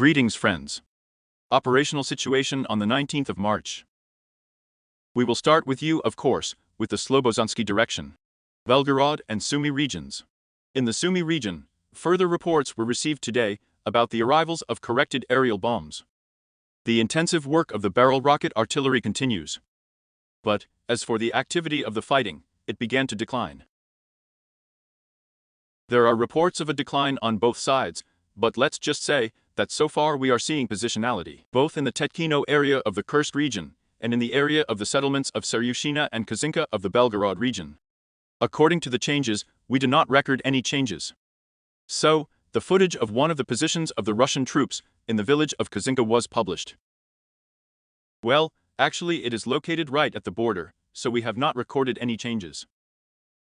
Greetings, friends. Operational situation on the 19th of March. We will start with you, of course, with the Slobozansky direction, Belgorod and Sumy regions. In the Sumy region, further reports were received today about the arrivals of corrected aerial bombs. The intensive work of the barrel rocket artillery continues. But, as for the activity of the fighting, it began to decline. There are reports of a decline on both sides, but let's just say that so far we are seeing positionality, both in the Tetkino area of the Kursk region and in the area of the settlements of Seryushina and Kazinka of the Belgorod region. According to the changes, we do not record any changes. So, the footage of one of the positions of the Russian troops in the village of Kazinka was published. Well, actually it is located right at the border, so we have not recorded any changes.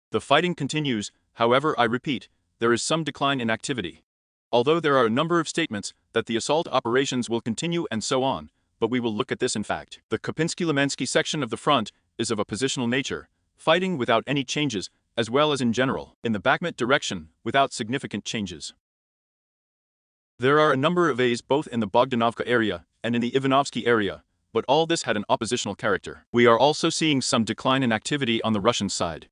The fighting continues, however, I repeat, there is some decline in activity. Although there are a number of statements that the assault operations will continue and so on, but we will look at this in fact. The Kopinski-Lemensky section of the front is of a positional nature, fighting without any changes, as well as in general, in the Bakhmut direction, without significant changes. There are a number of A's both in the Bogdanovka area and in the Ivanovsky area, but all this had an oppositional character. We are also seeing some decline in activity on the Russian side.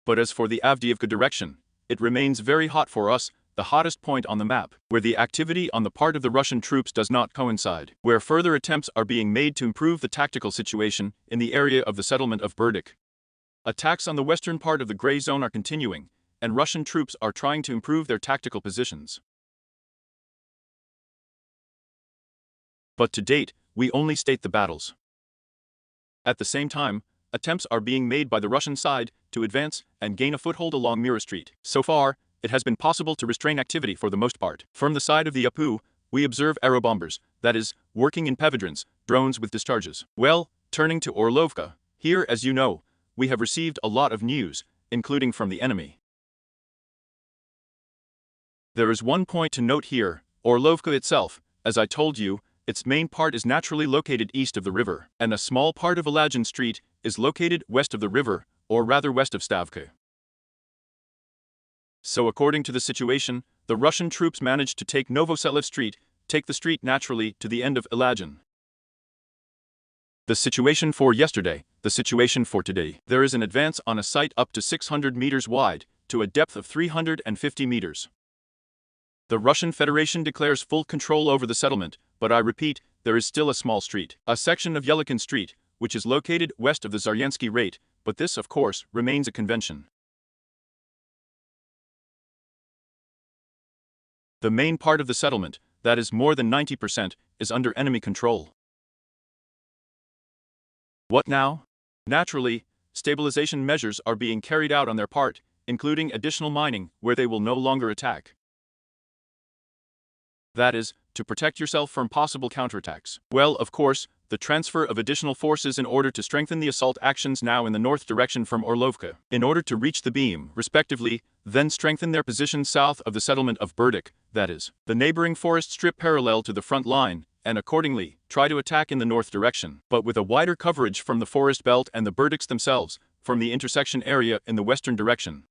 But as for the Avdiivka direction, it remains very hot for us, the hottest point on the map, where the activity on the part of the Russian troops does not coincide, where further attempts are being made to improve the tactical situation in the area of the settlement of Berdik. Attacks on the western part of the gray zone are continuing, and Russian troops are trying to improve their tactical positions. But to date, we only state the battles. At the same time, attempts are being made by the Russian side to advance and gain a foothold along Mira Street. So far, it has been possible to restrain activity for the most part. From the side of the Apu, we observe aerobombers, that is, working in Pevedrins, drones with discharges. Well, turning to Orlovka, here, as you know, we have received a lot of news, including from the enemy. There is one point to note here: Orlovka itself, as I told you, its main part is naturally located east of the river, and a small part of Ilagin Street is located west of the river, or rather west of Stavka. So according to the situation, the Russian troops managed to take Novoseliv Street, take the street naturally to the end of Ilagin. The situation for yesterday, the situation for today. There is an advance on a site up to 600 meters wide, to a depth of 350 meters. The Russian Federation declares full control over the settlement, but I repeat, there is still a small street, a section of Yelikin Street, which is located west of the Zaryensky Rate, but this, of course, remains a convention. The main part of the settlement, that is more than 90%, is under enemy control. What now? Naturally, stabilization measures are being carried out on their part, including additional mining where they will no longer attack. That is, to protect yourself from possible counterattacks. Well, of course, the transfer of additional forces in order to strengthen the assault actions now in the north direction from Orlovka, in order to reach the beam, respectively, then strengthen their position south of the settlement of Berdik, that is, the neighboring forest strip parallel to the front line, and accordingly, try to attack in the north direction, but with a wider coverage from the forest belt and the Berdiks themselves, from the intersection area in the western direction.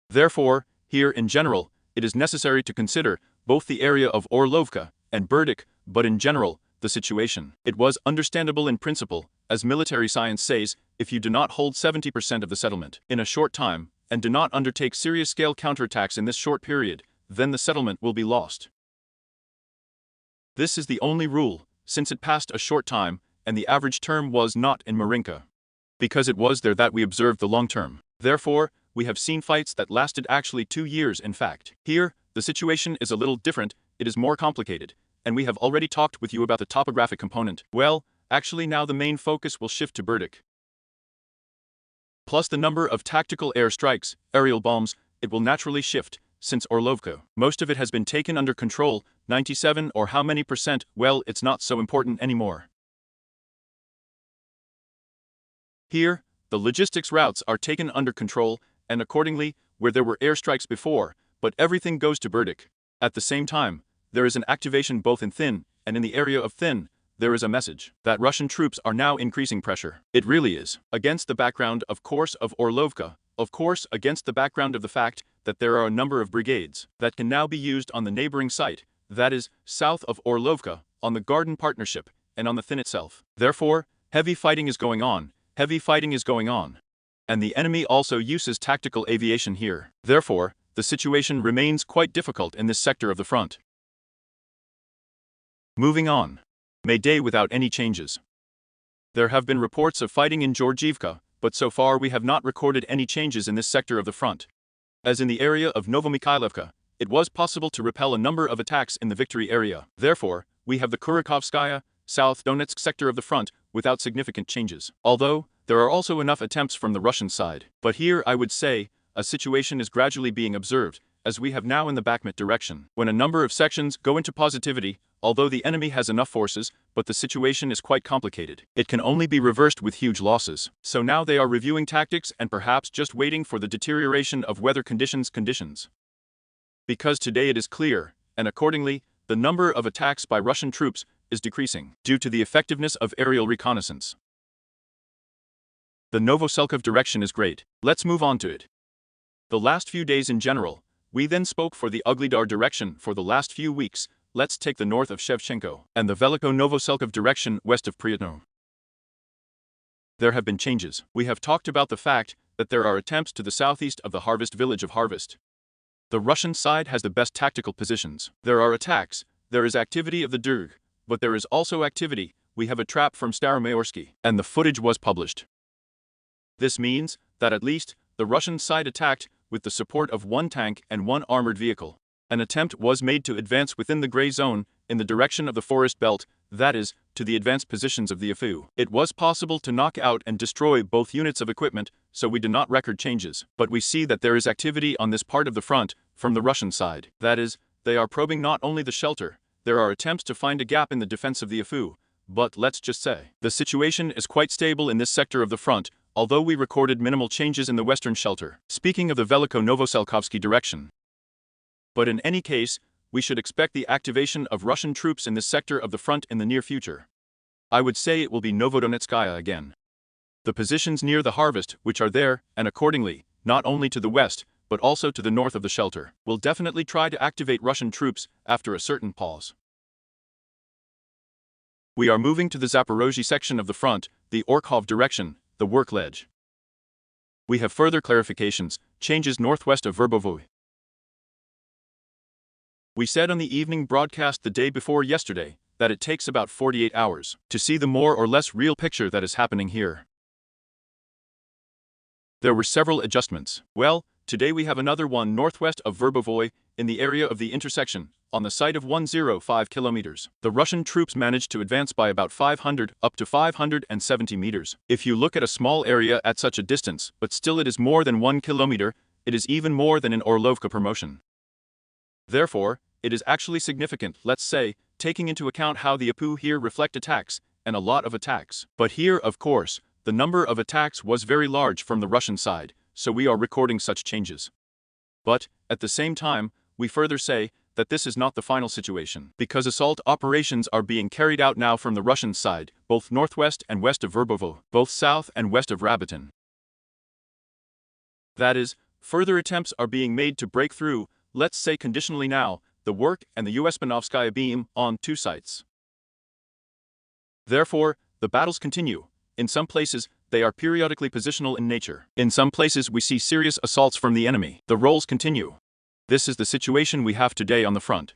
Therefore, here in general, it is necessary to consider both the area of Orlovka and Berdik, but in general, the situation. It was understandable in principle, as military science says, if you do not hold 70% of the settlement in a short time, and do not undertake serious-scale counterattacks in this short period, then the settlement will be lost. This is the only rule, since it passed a short time, and the average term was not in Marinka. Because it was there that we observed the long term. Therefore, we have seen fights that lasted actually 2 years in fact. Here, the situation is a little different, it is more complicated, and we have already talked with you about the topographic component. Well, actually now the main focus will shift to Berdik. Plus the number of tactical air strikes, aerial bombs, it will naturally shift, since Orlovka, most of it has been taken under control, 97 or how many percent, well, it's not so important anymore. Here, the logistics routes are taken under control, and accordingly, where there were airstrikes before, but everything goes to Berdik. At the same time, there is an activation both in Thin, and in the area of Thin, there is a message that Russian troops are now increasing pressure. It really is. Against the background, of course, of Orlovka, of course against the background of the fact that there are a number of brigades that can now be used on the neighboring site, that is, south of Orlovka, on the Garden Partnership, and on the Thin itself. Therefore, heavy fighting is going on, and the enemy also uses tactical aviation here. Therefore, the situation remains quite difficult in this sector of the front. Moving on. May Day without any changes. There have been reports of fighting in Georgiivka, but so far we have not recorded any changes in this sector of the front. As in the area of Novomikhailivka, it was possible to repel a number of attacks in the victory area. Therefore, we have the Kurakhovskaya, South Donetsk sector of the front without significant changes. Although, there are also enough attempts from the Russian side. But here I would say, a situation is gradually being observed, as we have now in the Bakhmut direction. When a number of sections go into positivity, although the enemy has enough forces, but the situation is quite complicated. It can only be reversed with huge losses. So now they are reviewing tactics and perhaps just waiting for the deterioration of weather conditions. Because today it is clear, and accordingly, the number of attacks by Russian troops is decreasing due to the effectiveness of aerial reconnaissance. The Novoselkov direction is great. Let's move on to it. The last few days in general, we then spoke for the Ugledar direction for the last few weeks. Let's take the north of Shevchenko and the Veliko-Novoselkov direction west of Prietno. There have been changes. We have talked about the fact that there are attempts to the southeast of the Harvest village of Harvest. The Russian side has the best tactical positions. There are attacks, there is activity of the Durg, but there is also activity. We have a trap from Staromayorsky, and the footage was published. This means that at least the Russian side attacked with the support of one tank and one armored vehicle. An attempt was made to advance within the gray zone in the direction of the forest belt, that is, to the advanced positions of the AFU. It was possible to knock out and destroy both units of equipment, so we did not record changes. But we see that there is activity on this part of the front from the Russian side. That is, they are probing not only the shelter, there are attempts to find a gap in the defense of the AFU, but let's just say, the situation is quite stable in this sector of the front, although we recorded minimal changes in the western shelter. Speaking of the Veliko-Novoselkovsky direction. But in any case, we should expect the activation of Russian troops in this sector of the front in the near future. I would say it will be Novodonetskaya again. The positions near the Harvest, which are there, and accordingly, not only to the west, but also to the north of the shelter, will definitely try to activate Russian troops after a certain pause. We are moving to the Zaporozhye section of the front, the Orkhov direction, the work ledge. We have further clarifications, changes northwest of Verbovoy. We said on the evening broadcast the day before yesterday that it takes about 48 hours to see the more or less real picture that is happening here. There were several adjustments. Well, today we have another one northwest of Verbovoy, in the area of the intersection, on the site of 105 kilometers. The Russian troops managed to advance by about 500 up to 570 meters. If you look at a small area at such a distance, but still it is more than 1 kilometer, it is even more than in Orlovka promotion. Therefore, it is actually significant, let's say, taking into account how the APU here reflect attacks, and a lot of attacks. But here, of course, the number of attacks was very large from the Russian side, so we are recording such changes. But, at the same time, we further say that this is not the final situation, because assault operations are being carried out now from the Russian side, both northwest and west of Verbovo, both south and west of Rabatin. That is, further attempts are being made to break through, let's say conditionally now, the work and the Uespanovskaya beam on two sites. Therefore, the battles continue. In some places, they are periodically positional in nature. In some places we see serious assaults from the enemy. The rolls continue. This is the situation we have today on the front.